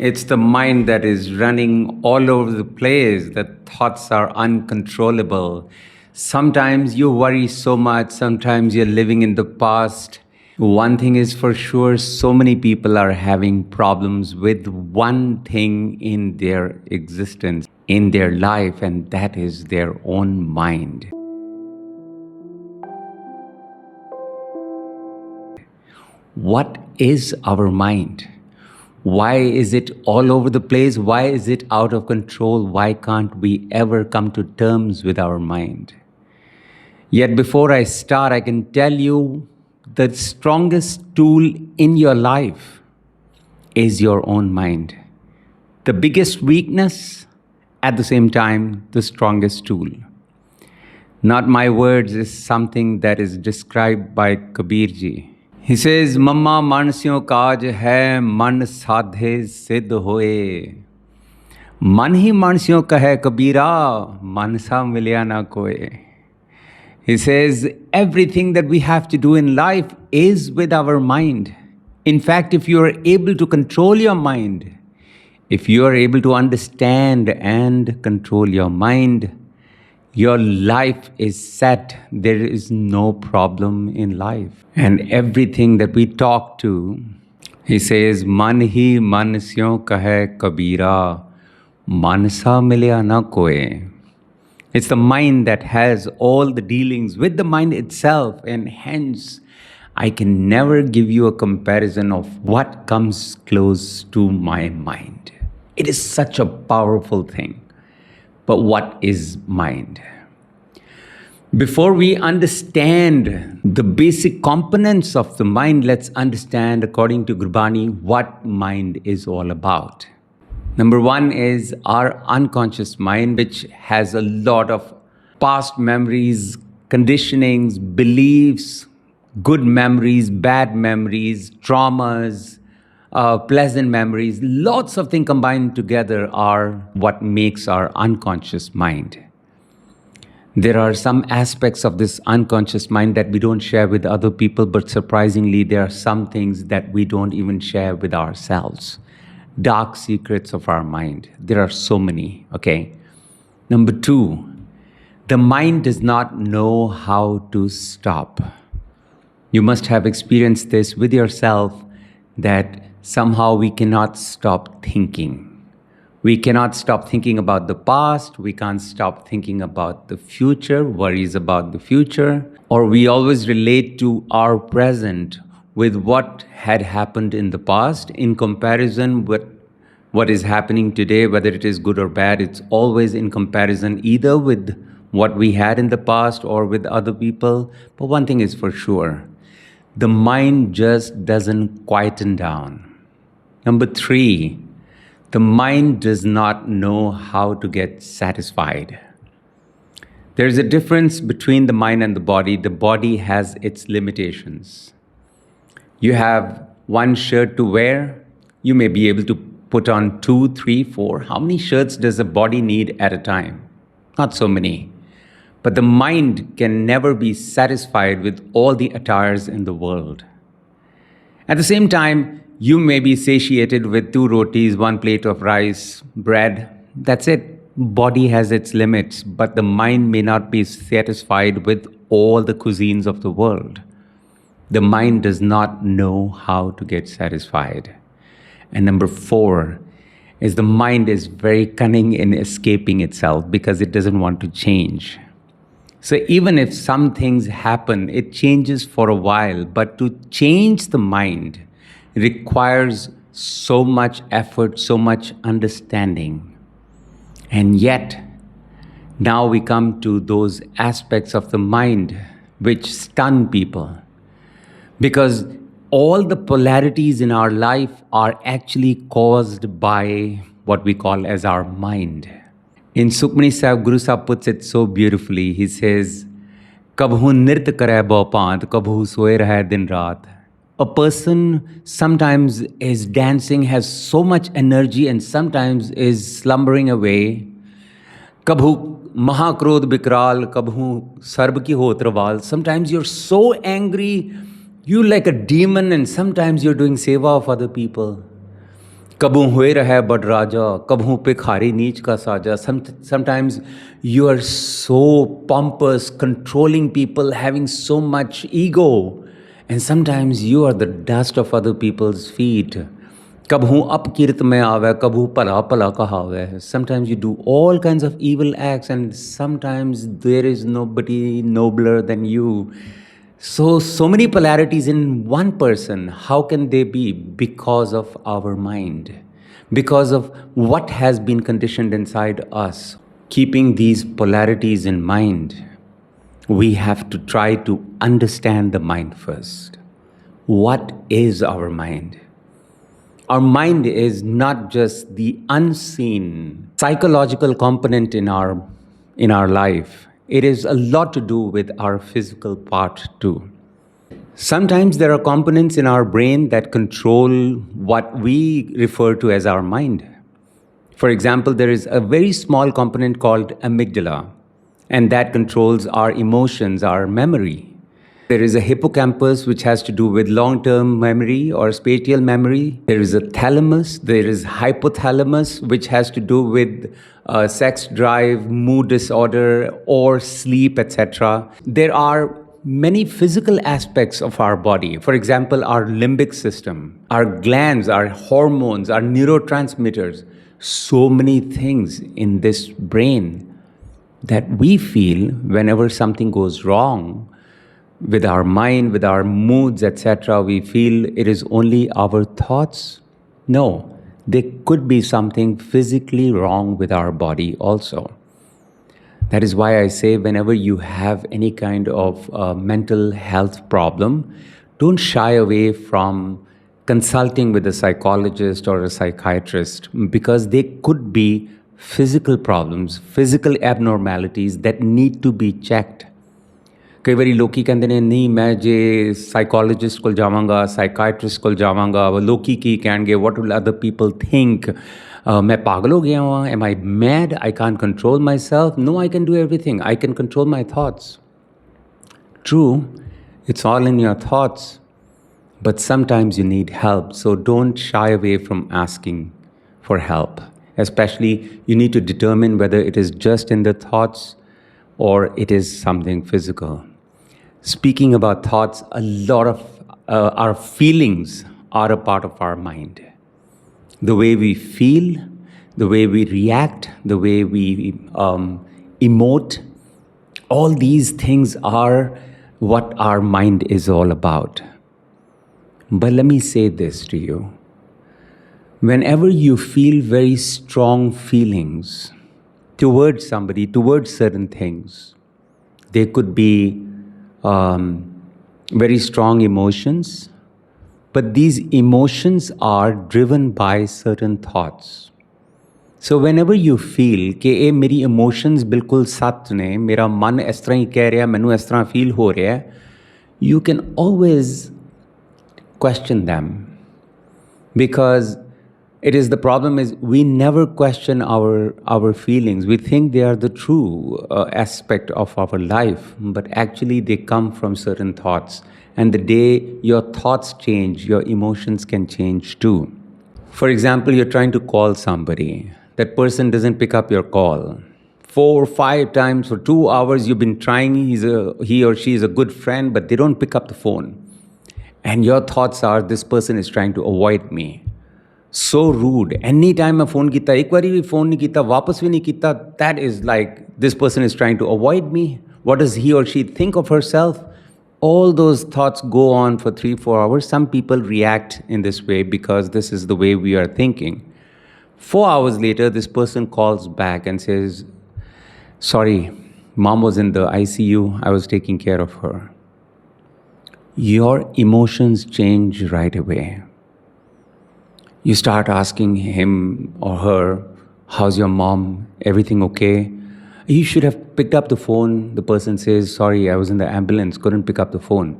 It's the mind that is running all over the place. The thoughts are uncontrollable. Sometimes you worry so much, sometimes you're living in the past. One thing is for sure, so many people are having problems with one thing in their existence, in their life, and that is their own mind. What is our mind? Why is it all over the place? Why is it out of control? Why can't we ever come to terms with our mind? Yet before I start, I can tell you the strongest tool in your life is your own mind. The biggest weakness, at the same time, the strongest tool. Not my words, is something that is described by Kabir ji. He says, Mamma mansyon kaaj hai, man sadhe siddh hoye. Man hi mansyon kahe kabira, mansa milya na koye. He says, everything that we have to do in life is with our mind. In fact, if you are able to control your mind, if you are able to understand and control your mind, your life is set. There is no problem in life. And everything that we talk to, he says, Man hi mansyon kahe kabira, mansa milya na koye. It's the mind that has all the dealings with the mind itself, and hence I can never give you a comparison of what comes close to my mind. It is such a powerful thing. But what is mind? Before we understand the basic components of the mind, let's understand, according to Gurbani, what mind is all about. Number one is our unconscious mind, which has a lot of past memories, conditionings, beliefs, good memories, bad memories, traumas, pleasant memories. Lots of things combined together are what makes our unconscious mind. There are some aspects of this unconscious mind that we don't share with other people, but surprisingly, there are some things that we don't even share with ourselves. Dark secrets of our mind. There are so many, okay? Number two, the mind does not know how to stop. You must have experienced this with yourself, that somehow we cannot stop thinking. We cannot stop thinking about the past. We can't stop thinking about the future, worries about the future. Or we always relate to our present with what had happened in the past in comparison with what is happening today, whether it is good or bad. It's always in comparison either with what we had in the past or with other people. But one thing is for sure, the mind just doesn't quieten down. Number three, the mind does not know how to get satisfied. There's a difference between the mind and the body. The body has its limitations. You have one shirt to wear. You may be able to put on 2, 3, 4. How many shirts does a body need at a time? Not so many. But the mind can never be satisfied with all the attires in the world. At the same time, you may be satiated with 2 rotis, 1 plate of rice, bread. That's it. Body has its limits, but the mind may not be satisfied with all the cuisines of the world. The mind does not know how to get satisfied. And number 4 is the mind is very cunning in escaping itself because it doesn't want to change. So even if some things happen, it changes for a while, but to change the mind requires so much effort, so much understanding. And yet, now we come to those aspects of the mind which stun people. Because all the polarities in our life are actually caused by what we call as our mind. In Sukhmani Sahib, Guru Sahib puts it so beautifully. He says, Kabhu nirt kare bopant, kabhu soye rahe din raat. A person sometimes is dancing, has so much energy, and sometimes is slumbering away. Kabhu mahakrodh bikral, kabhu sarb ki hotrwal. Sometimes you're so angry, you like a demon, and sometimes you're doing seva of other people. कबू हुए रहा बड़ राजा, कबहू भिखारी नीच का साजा. Sometimes you are so pompous, controlling people, having so much ego. And sometimes you are the dust of other people's feet. कबहू अपकीर्त में आवे, कबहू भला भला कहावे. Sometimes you do all kinds of evil acts, and sometimes there is nobody nobler than you. So many polarities in one person. How can they be? Because of our mind, because of what has been conditioned inside us. Keeping these polarities in mind, we have to try to understand the mind first. What is our mind? Our mind is not just the unseen psychological component in our life. It is a lot to do with our physical part too. Sometimes there are components in our brain that control what we refer to as our mind. For example, there is a very small component called amygdala, and that controls our emotions, our memory. There is a hippocampus, which has to do with long-term memory or spatial memory. There is a thalamus. There is hypothalamus, which has to do with sex drive, mood disorder, or sleep, etc. There are many physical aspects of our body. For example, our limbic system, our glands, our hormones, our neurotransmitters. So many things in this brain that we feel whenever something goes wrong with our mind, with our moods, etc., we feel it is only our thoughts. No, there could be something physically wrong with our body also. That is why I say whenever you have any kind of mental health problem, don't shy away from consulting with a psychologist or a psychiatrist, because there could be physical problems, physical abnormalities that need to be checked. कई बारी लोकी कहते हैं नहीं मैं जे psychologist को जावांगा, psychiatrist को जावांगा, वो लोकी की कहेंगे what will other people think, मैं पागल हो गया हूँ, am I mad, I can't control myself. No, I can do everything, I can control my thoughts. True, it's all in your thoughts, but sometimes you need help. So don't shy away from asking for help. Especially, you need to determine whether it is just in the thoughts or it is something physical. Speaking about thoughts, a lot of our feelings are a part of our mind. The way we feel, the way we react, the way we emote, all these things are what our mind is all about. But let me say this to you. Whenever you feel very strong feelings towards somebody, towards certain things, there could be very strong emotions, but these emotions are driven by certain thoughts. So whenever you feel कि ये मेरी emotions बिल्कुल सच ने, मेरा मन इस तरह ही कह रहा है, मैनू इस तरह feel हो रहा है, you can always question them. Because it is the problem is we never question our feelings. We think they are the true aspect of our life, but actually they come from certain thoughts. And the day your thoughts change, your emotions can change too. For example, you're trying to call somebody. That person doesn't pick up your call. 4 or 5 times for 2 hours you've been trying, he or she is a good friend, but they don't pick up the phone. And your thoughts are, this person is trying to avoid me. So rude. Anytime I phone kita, ek bari bhi phone nahi kita, wapas bhi nahi kita, that is like, this person is trying to avoid me. What does he or she think of herself? All those thoughts go on for 3-4 hours. Some people react in this way because this is the way we are thinking. 4 hours later, this person calls back and says, sorry, mom was in the ICU, I was taking care of her. Your emotions change right away. You start asking him or her, how's your mom? Everything okay? You should have picked up the phone. The person says, sorry, I was in the ambulance, couldn't pick up the phone.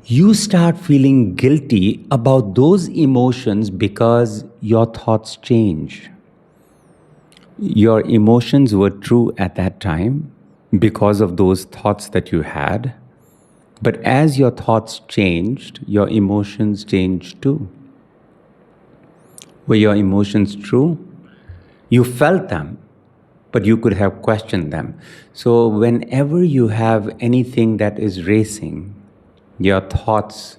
You start feeling guilty about those emotions because your thoughts change. Your emotions were true at that time because of those thoughts that you had. But as your thoughts changed, your emotions changed too. Were your emotions true? You felt them, but you could have questioned them. So whenever you have anything that is racing, your thoughts,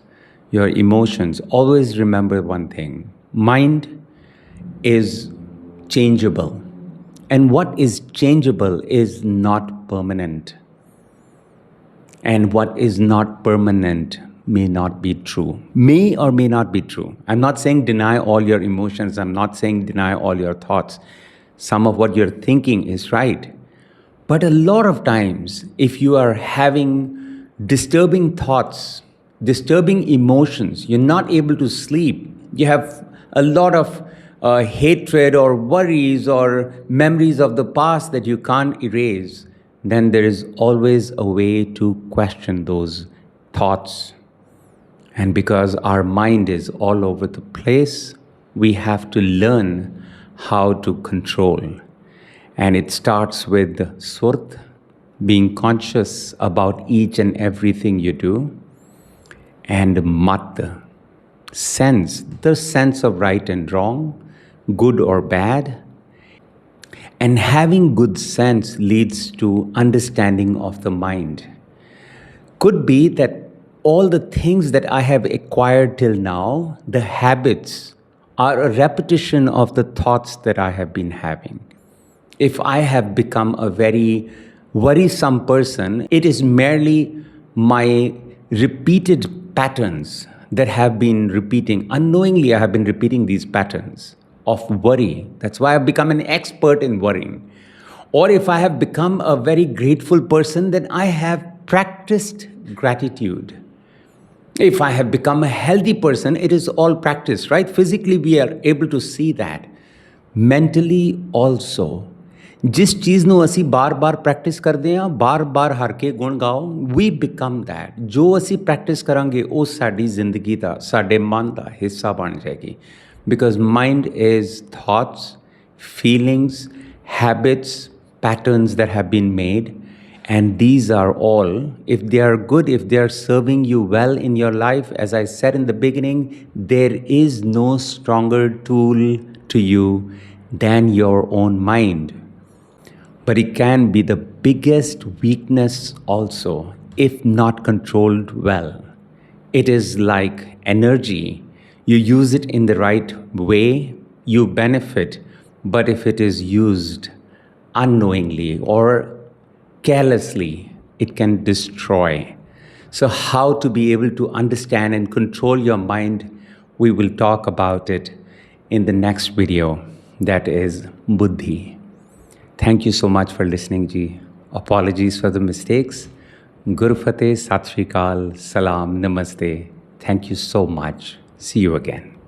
your emotions, always remember one thing. Mind is changeable. And what is changeable is not permanent. And what is not permanent may not be true. May or may not be true. I'm not saying deny all your emotions. I'm not saying deny all your thoughts. Some of what you're thinking is right. But a lot of times, if you are having disturbing thoughts, disturbing emotions, you're not able to sleep, you have a lot of hatred or worries or memories of the past that you can't erase, then there is always a way to question those thoughts. And because our mind is all over the place, we have to learn how to control. And it starts with surt, being conscious about each and everything you do, and mat, sense, the sense of right and wrong, good or bad. And having good sense leads to understanding of the mind. Could be that all the things that I have acquired till now, the habits, are a repetition of the thoughts that I have been having. If I have become a very worrisome person, it is merely my repeated patterns that have been repeating. Unknowingly, I have been repeating these patterns of worry. That's why I've become an expert in worrying. Or if I have become a very grateful person, then I have practiced gratitude. If I have become a healthy person, it is all practice, right? Physically, we are able to see that. Mentally also. जिस चीज़ ਨੂੰ ਅਸੀਂ ਬਾਰ-ਬਾਰ practice ਕਰਦੇ ਹਾਂ, ਬਾਰ-ਬਾਰ ਹਰ ਕੇ ਗੁਣ ਗਾਓ, we become that. ਜੋ ਅਸੀਂ ਪ੍ਰੈਕਟਿਸ ਕਰਾਂਗੇ ਉਹ ਸਾਡੀ ਜ਼ਿੰਦਗੀ ਦਾ, ਸਾਡੇ ਮਨ ਦਾ ਹਿੱਸਾ ਬਣ ਜਾਏਗੀ. Because mind is thoughts, feelings, habits, patterns that have been made. And these are all, if they are good, if they are serving you well in your life, as I said in the beginning, there is no stronger tool to you than your own mind. But it can be the biggest weakness also, if not controlled well. It is like energy. You use it in the right way, you benefit. But if it is used unknowingly or carelessly, it can destroy. So how to be able to understand and control your mind, we will talk about it in the next video, that is Buddhi. Thank you so much for listening, ji. Apologies for the mistakes. Guru Fateh, Sat Shri Akal, Salam, Namaste. Thank you so much. See you again.